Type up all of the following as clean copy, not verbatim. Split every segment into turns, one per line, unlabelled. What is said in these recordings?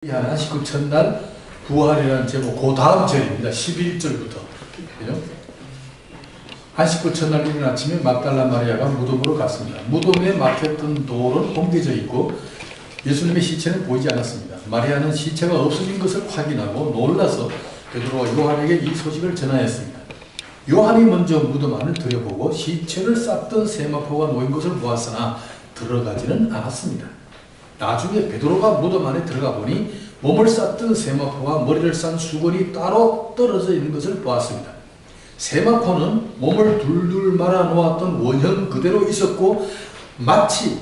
안식구 첫날 부활이라는 제목, 그 다음 절입니다. 11절부터. 그죠? 안식구 첫날 이른 아침에 막달라 마리아가 무덤으로 갔습니다. 무덤에 막혔던 돌은 옮겨져 있고 예수님의 시체는 보이지 않았습니다. 마리아는 시체가 없어진 것을 확인하고 놀라서 베드로와 요한에게 이 소식을 전하였습니다. 요한이 먼저 무덤 안을 들여보고 시체를 쌌던 세마포가 놓인 것을 보았으나 들어가지는 않았습니다. 나중에 베드로가 무덤 안에 들어가 보니 몸을 쌌던 세마포와 머리를 싼 수건이 따로 떨어져 있는 것을 보았습니다. 세마포는 몸을 둘둘 말아 놓았던 원형 그대로 있었고 마치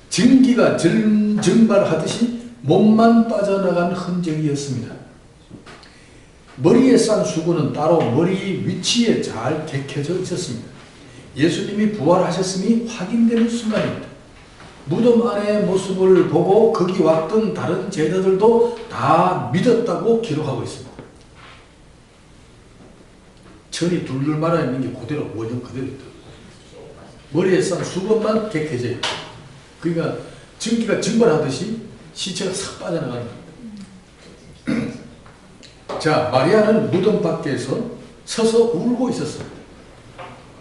증기가 증발하듯이 몸만 빠져나간 흔적이었습니다. 머리에 싼 수건은 따로 머리 위치에 잘 개켜져 있었습니다. 예수님이 부활하셨음이 확인되는 순간입니다. 무덤 안의 모습을 보고 거기 왔던 다른 제자들도 다 믿었다고 기록하고 있습니다. 천이 둘둘 말아 있는 게 그대로 원형 그대로 있다. 머리에 싼 수건만 개켜져 있다. 그러니까 증기가 증발하듯이 시체가 싹 빠져나가는 겁니다. 자, 마리아는 무덤 밖에서 서서 울고 있었습니다.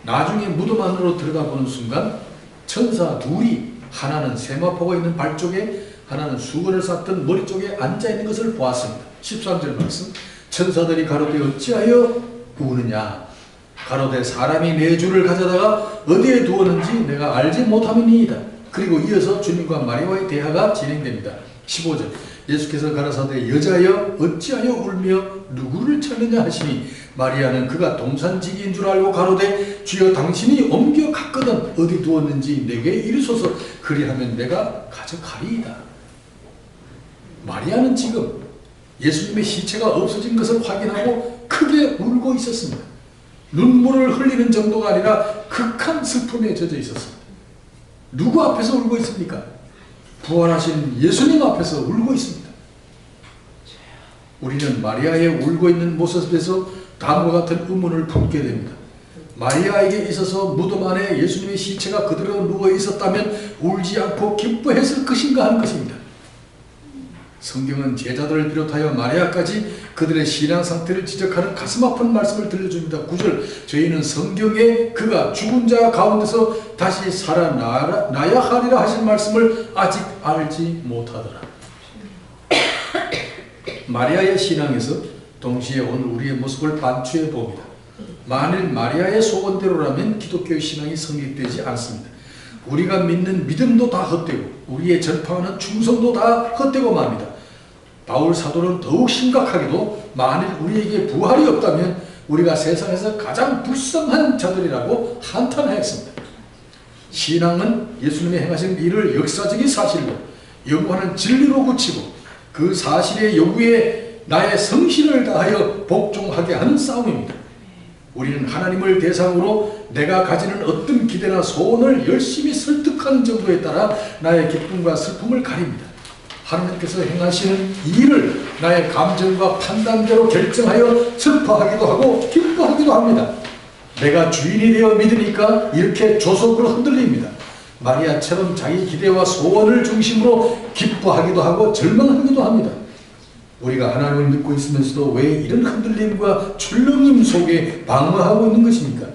나중에 무덤 안으로 들어가 보는 순간 천사 둘이 하나는 세마포가 있는 발 쪽에 하나는 수건을 쌌던 머리 쪽에 앉아있는 것을 보았습니다. 13절 말씀. 천사들이 가로되 어찌하여 우느냐. 가로되 사람이 내 주를 가져다가 어디에 두었는지 내가 알지 못함이니이다. 그리고 이어서 주님과 마리아의 대화가 진행됩니다. 15절. 예수께서 가라사대 여자여 어찌하여 울며 누구를 찾느냐 하시니 마리아는 그가 동산지기인 줄 알고 가로되 주여 당신이 옮겨 갔거든 어디 두었는지 내게 이르소서 그리하면 내가 가져가리이다. 마리아는 지금 예수님의 시체가 없어진 것을 확인하고 크게 울고 있었습니다. 눈물을 흘리는 정도가 아니라 극한 슬픔에 젖어 있었습니다. 누구 앞에서 울고 있습니까? 부활하신 예수님 앞에서 울고 있습니다. 우리는 마리아의 울고 있는 모습에서 다음과 같은 의문을 품게 됩니다. 마리아에게 있어서 무덤 안에 예수님의 시체가 그대로 누워 있었다면 울지 않고 기뻐했을 것인가 하는 것입니다. 성경은 제자들을 비롯하여 마리아까지 그들의 신앙 상태를 지적하는 가슴 아픈 말씀을 들려줍니다. 9절. 저희는 성경에 그가 죽은 자 가운데서 다시 살아나야 하리라 하신 말씀을 아직 알지 못하더라. 마리아의 신앙에서 동시에 오늘 우리의 모습을 반추해 봅니다. 만일 마리아의 소원대로라면 기독교의 신앙이 성립되지 않습니다. 우리가 믿는 믿음도 다 헛되고 우리의 전파하는 충성도 다 헛되고 맙니다. 바울 사도는 더욱 심각하게도 만일 우리에게 부활이 없다면 우리가 세상에서 가장 불쌍한 자들이라고 한탄하였습니다. 신앙은 예수님이 행하신 일을 역사적인 사실로 영원한 진리로 굳히고 그 사실의 요구에 나의 성실을 다하여 복종하게 하는 싸움입니다. 우리는 하나님을 대상으로 내가 가지는 어떤 기대나 소원을 열심히 설득하는 정도에 따라 나의 기쁨과 슬픔을 가립니다. 하나님께서 행하시는 일을 나의 감정과 판단대로 결정하여 슬퍼하기도 하고 기뻐하기도 합니다. 내가 주인이 되어 믿으니까 이렇게 조속으로 흔들립니다. 마리아처럼 자기 기대와 소원을 중심으로 기뻐하기도 하고 절망하기도 합니다. 우리가 하나님을 믿고 있으면서도 왜 이런 흔들림과 출렁임 속에 방황하고 있는 것입니까?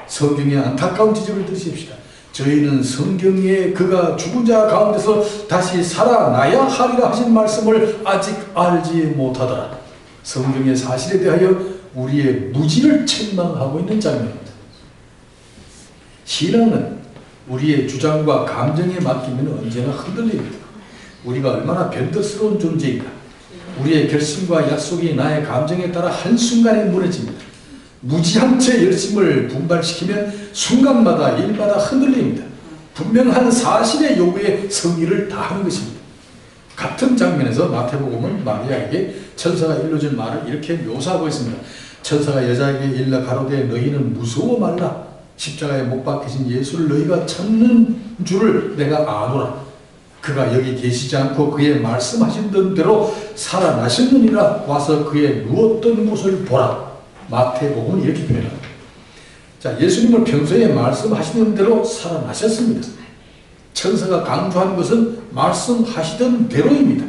성경의 안타까운 지적을 들으십시다. 저희는 성경에 그가 죽은 자 가운데서 다시 살아나야 하리라 하신 말씀을 아직 알지 못하더라. 성경의 사실에 대하여 우리의 무지를 책망하고 있는 장면입니다. 신앙은 우리의 주장과 감정에 맡기면 언제나 흔들립니다. 우리가 얼마나 변덕스러운 존재인가. 우리의 결심과 약속이 나의 감정에 따라 한순간에 무너집니다. 무지한 채 열심을 분발시키면 순간마다 일마다 흔들립니다. 분명한 사실의 요구에 성의를 다하는 것입니다. 같은 장면에서 마태복음은 마리아에게 천사가 일러준 말을 이렇게 묘사하고 있습니다. 천사가 여자에게 일러 가로되 너희는 무서워 말라. 십자가에 못 박히신 예수를 너희가 찾는 줄을 내가 아노라. 그가 여기 계시지 않고 그의 말씀하신 대로 살아나셨느니라. 와서 그의 누웠던 곳을 보라. 마태복음은 이렇게 표현합니다. 자, 예수님을 평소에 말씀하시는 대로 살아나셨습니다. 천사가 강조한 것은 말씀하시던 대로입니다.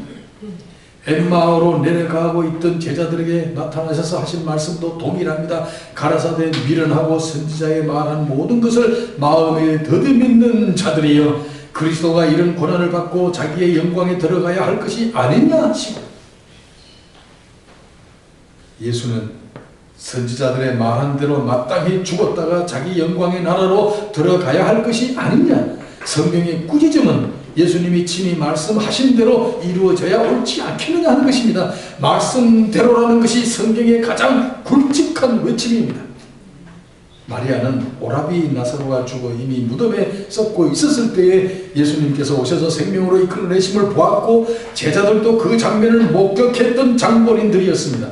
엠마오로 내려가고 있던 제자들에게 나타나셔서 하신 말씀도 동일합니다. 가라사대 미련하고 선지자의 말한 모든 것을 마음에 더듬이는 자들이여 그리스도가 이런 고난을 받고 자기의 영광에 들어가야 할 것이 아니냐 하시고, 예수는 선지자들의 말한 대로 마땅히 죽었다가 자기 영광의 나라로 들어가야 할 것이 아니냐. 성경의 꾸짖음은 예수님이 친히 말씀하신 대로 이루어져야 옳지 않겠느냐 하는 것입니다. 말씀대로라는 것이 성경의 가장 굵직한 외침입니다. 마리아는 오라비 나사로가 죽어 이미 무덤에 썩고 있었을 때에 예수님께서 오셔서 생명으로 이끌어내심을 보았고, 제자들도 그 장면을 목격했던 장본인들이었습니다.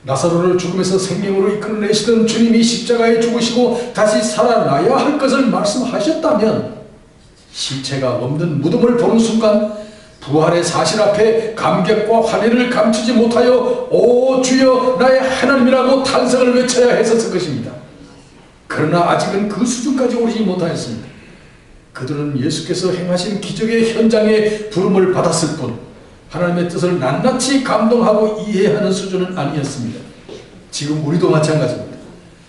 나사로를 죽음에서 생명으로 이끌어내시던 주님이 십자가에 죽으시고 다시 살아나야 할 것을 말씀하셨다면, 시체가 없는 무덤을 보는 순간 부활의 사실 앞에 감격과 환희를 감추지 못하여 오 주여 나의 하나님이라고 탄성을 외쳐야 했었을 것입니다. 그러나 아직은 그 수준까지 오르지 못하였습니다. 그들은 예수께서 행하신 기적의 현장에 부름을 받았을 뿐 하나님의 뜻을 낱낱이 감동하고 이해하는 수준은 아니었습니다. 지금 우리도 마찬가지입니다.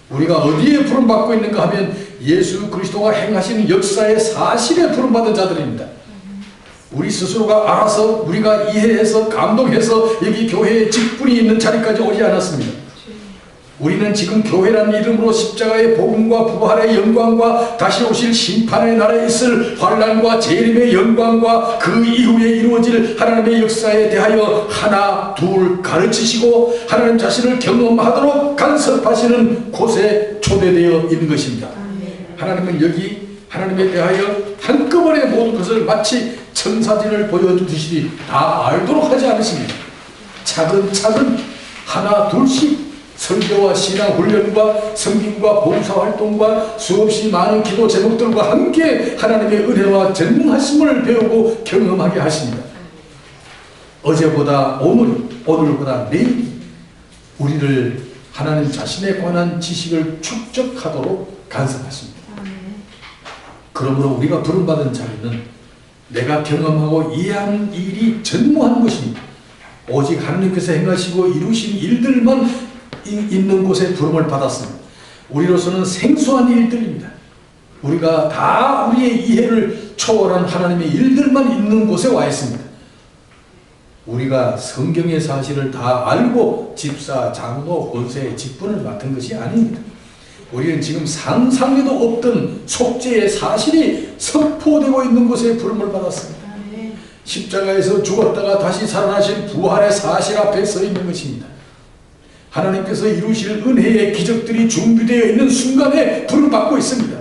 우리가 어디에 부름받고 있는가 하면 예수 그리스도가 행하신 역사의 사실에 부름받은 자들입니다. 우리 스스로가 알아서 우리가 이해해서 감동해서 여기 교회에 직분이 있는 자리까지 오지 않았습니다. 우리는 지금 교회라는 이름으로 십자가의 복음과 부활의 영광과 다시 오실 심판의 날에 있을 환난과 재림의 영광과 그 이후에 이루어질 하나님의 역사에 대하여 하나 둘 가르치시고 하나님 자신을 경험하도록 간섭하시는 곳에 초대되어 있는 것입니다. 하나님은 여기 하나님에 대하여 한꺼번에 모든 것을 마치 천사진을 보여주듯이 다 알도록 하지 않으십니다. 차근차근 하나 둘씩 설교와 신앙 훈련과 성김과 봉사활동과 수없이 많은 기도 제목들과 함께 하나님의 은혜와 전능하심을 배우고 경험하게 하십니다. 어제보다 오늘, 오늘보다 내일 우리를 하나님 자신에 관한 지식을 축적하도록 간섭하십니다. 그러므로 우리가 부름받은 자리는 내가 경험하고 이해하는 일이 전무한 것입니다. 오직 하나님께서 행하시고 이루신 일들만 있는 곳에 부름을 받았습니다. 우리로서는 생소한 일들입니다. 우리가 다 우리의 이해를 초월한 하나님의 일들만 있는 곳에 와 있습니다. 우리가 성경의 사실을 다 알고 집사, 장로, 권세의 직분을 맡은 것이 아닙니다. 우리는 지금 상상에도 없던 속죄의 사실이 선포되고 있는 곳에 부름을 받았습니다. 십자가에서 죽었다가 다시 살아나신 부활의 사실 앞에 서 있는 것입니다. 하나님께서 이루실 은혜의 기적들이 준비되어 있는 순간에 부름받고 있습니다.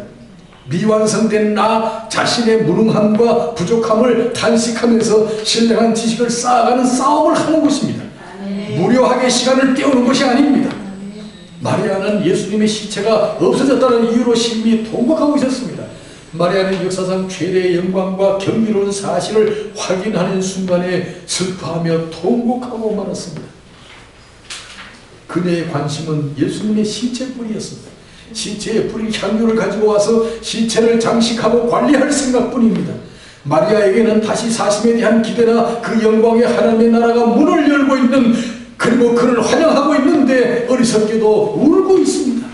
미완성된 나 자신의 무능함과 부족함을 탄식하면서 신령한 지식을 쌓아가는 싸움을 하는 것입니다. 무료하게 시간을 때우는 것이 아닙니다. 마리아는 예수님의 시체가 없어졌다는 이유로 심히 통곡하고 있었습니다. 마리아는 역사상 최대의 영광과 경이로운 사실을 확인하는 순간에 슬퍼하며 통곡하고 말았습니다. 그녀의 관심은 예수님의 시체뿐이었습니다. 시체에 뿌릴 향유를 가지고 와서 시체를 장식하고 관리할 생각뿐입니다. 마리아에게는 다시 사심에 대한 기대나 그 영광의 하나님의 나라가 문을 열고 있는, 그리고 그를 환영하고 있는데 어리석게도 울고 있습니다.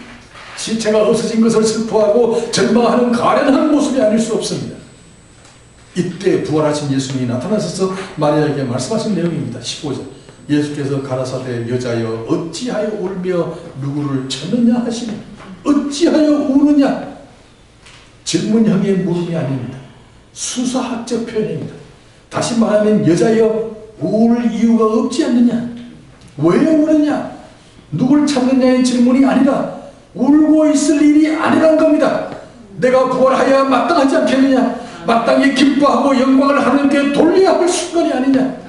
시체가 없어진 것을 슬퍼하고 절망하는 가련한 모습이 아닐 수 없습니다. 이때 부활하신 예수님이 나타나셔서 마리아에게 말씀하신 내용입니다. 15절 예수께서 가라사대 여자여 어찌하여 울며 누구를 찾느냐 하시니, 어찌하여 우느냐, 질문형의 물음이 아닙니다. 수사학적 표현입니다. 다시 말하면 여자여 울 이유가 없지 않느냐, 왜 우느냐, 누굴 찾느냐의 질문이 아니라 울고 있을 일이 아니란 겁니다. 내가 부활하여야 마땅하지 않겠느냐, 마땅히 기뻐하고 영광을 하나님께 돌려야 할 순간이 아니냐,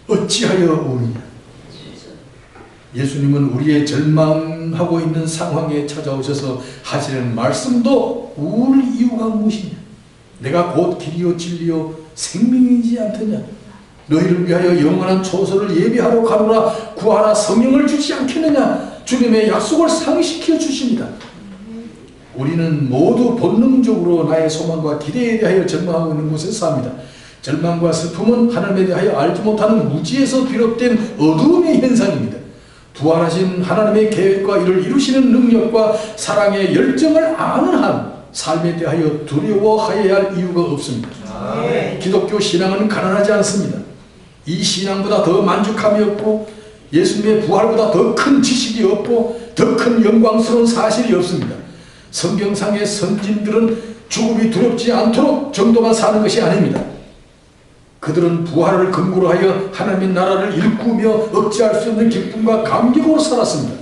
어찌하여 우느냐. 예수님은 우리의 절망하고 있는 상황에 찾아오셔서 하시는 말씀도 울 이유가 무엇이냐, 내가 곧 길이요 진리요 생명이지 않더냐, 너희를 위하여 영원한 초소를 예비하러 가노라, 구하라 성령을 주지 않겠느냐, 주님의 약속을 상시켜 주십니다. 우리는 모두 본능적으로 나의 소망과 기대에 대하여 절망하고 있는 곳에서 삽니다. 절망과 슬픔은 하나님에 대하여 알지 못하는 무지에서 비롯된 어두움의 현상입니다. 부활하신 하나님의 계획과 이를 이루시는 능력과 사랑의 열정을 아는 한 삶에 대하여 두려워하여야 할 이유가 없습니다. 기독교 신앙은 가난하지 않습니다. 이 신앙보다 더 만족함이 없고 예수님의 부활보다 더 큰 지식이 없고 더 큰 영광스러운 사실이 없습니다. 성경상의 선진들은 죽음이 두렵지 않도록 정도만 사는 것이 아닙니다. 그들은 부활을 근거로 하여 하나님의 나라를 일구며 억제할 수 없는 기쁨과 감격으로 살았습니다.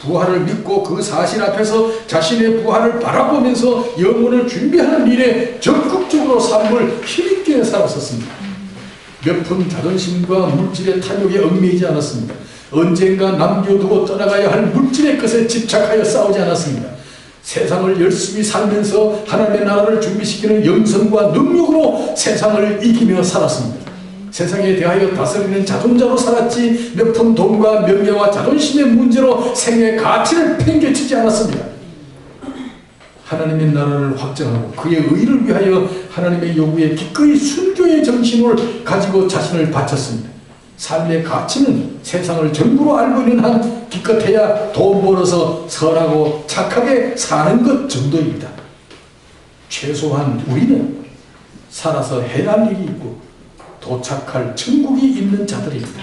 부활을 믿고 그 사실 앞에서 자신의 부활을 바라보면서 영혼을 준비하는 일에 적극적으로 삶을 힘있게 살았었습니다. 몇 푼 자존심과 물질의 탐욕에 얽매이지 않았습니다. 언젠가 남겨두고 떠나가야 할 물질의 것에 집착하여 싸우지 않았습니다. 세상을 열심히 살면서 하나님의 나라를 준비시키는 영성과 능력으로 세상을 이기며 살았습니다. 세상에 대하여 다스리는 자존자로 살았지 몇 푼 돈과 명예와 자존심의 문제로 생의 가치를 팽개치지 않았습니다. 하나님의 나라를 확장하고 그의 의를 위하여 하나님의 요구에 기꺼이 순교의 정신을 가지고 자신을 바쳤습니다. 삶의 가치는 세상을 전부로 알고 있는 한 기껏해야 돈 벌어서 선하고 착하게 사는 것 정도입니다. 최소한 우리는 살아서 해야 할 일이 있고 도착할 천국이 있는 자들입니다.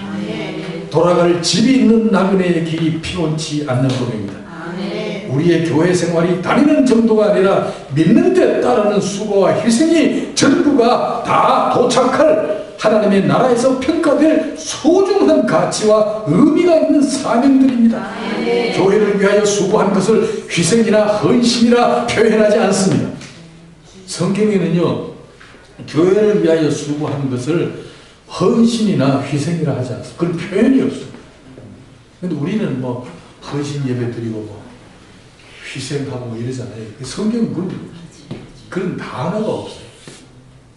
돌아갈 집이 있는 나그네의 길이 피곤치 않는 법입니다. 우리의 교회 생활이 다니는 정도가 아니라 믿는 데 따르는 수고와 희생이 전부가 다 도착할 하나님의 나라에서 평가될 소중한 가치와 의미가 있는 사명들입니다. 교회를 위하여 수고한 것을 희생이나 헌신이라 표현하지 않습니다. 성경에는요, 교회를 위하여 수고하는 것을 헌신이나 희생이라 하지 않습니다. 그런 표현이 없어요. 근데 우리는 뭐 헌신 예배 드리고 뭐 희생하고 뭐 이러잖아요. 성경은 그런 단어가 없어요.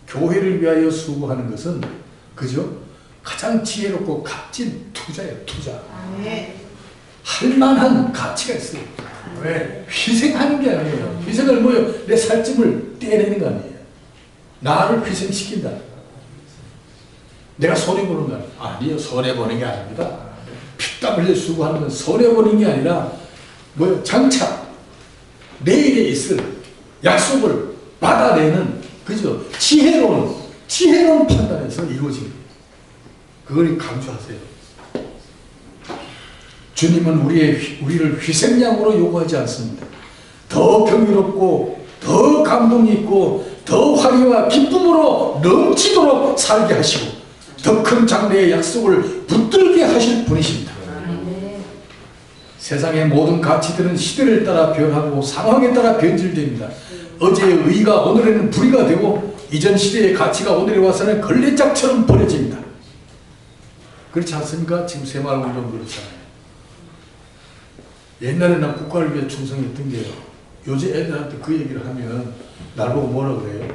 교회를 위하여 수고하는 것은 그죠? 가장 지혜롭고 값진 투자예요. 투자. 할 만한 가치가 있어요. 왜? 희생하는 게 아니에요. 희생을 뭐요? 내 살찜을 떼내는 거 아니에요. 나를 희생시킨다. 내가 손해보는 거 아니에요. 손해보는 게 아닙니다. 피땀 흘려 수고하는 건 손해보는 게 아니라 뭐요? 장차 내일에 있을 약속을 받아내는 그죠? 지혜로운 판단에서 이루어집니다. 그걸 강조하세요. 주님은 우리를 희생양으로 요구하지 않습니다. 더 경이롭고 더 감동 있고 더 화려와 기쁨으로 넘치도록 살게 하시고 더 큰 장래의 약속을 붙들게 하실 분이십니다. 세상의 모든 가치들은 시대를 따라 변하고 상황에 따라 변질됩니다. 어제의 의가 오늘에는 불의가 되고 이전 시대의 가치가 오늘에 와서는 걸레짝처럼 버려집니다. 그렇지 않습니까? 지금 새마을운동 그렇잖아요. 옛날에 난 국가를 위해 충성했던 게요. 요새 애들한테 그 얘기를 하면 날 보고 뭐라 그래요?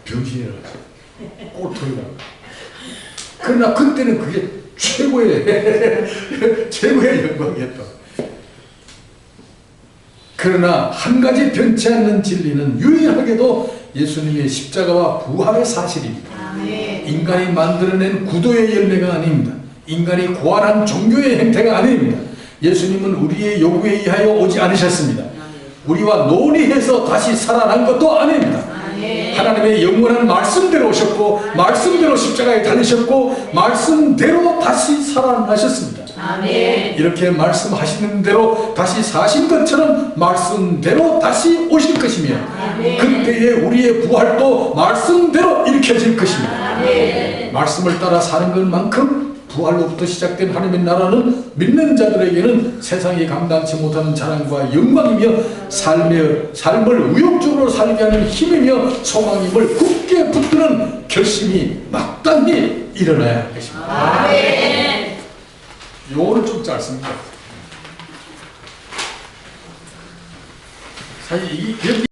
병신이라고 해요. 꼴통이라고. 그러나 그때는 그게 최고의 영광이었다. 그러나 한 가지 변치 않는 진리는 유일하게도 예수님의 십자가와 부활의 사실입니다. 인간이 만들어낸 구도의 열매가 아닙니다. 인간이 고안한 종교의 행태가 아닙니다. 예수님은 우리의 요구에 의하여 오지 않으셨습니다. 우리와 논의해서 다시 살아난 것도 아닙니다. 하나님의 영원한 말씀대로 오셨고 말씀대로 십자가에 달리셨고 말씀대로 다시 살아나셨습니다. 이렇게 말씀하시는 대로 다시 사신 것처럼 말씀대로 다시 오실 것이며 그때에 우리의 부활도 말씀대로 일으켜질 것입니다. 말씀을 따라 사는 것만큼 부활로부터 시작된 하나님의 나라는 믿는 자들에게는 세상이 감당치 못하는 자랑과 영광이며 삶을 의욕적으로 살게 하는 힘이며 소망임을 굳게 붙드는 결심이 막단히 일어나야 할 것입니다. 요거는 좀 짧습니다. 사실 이게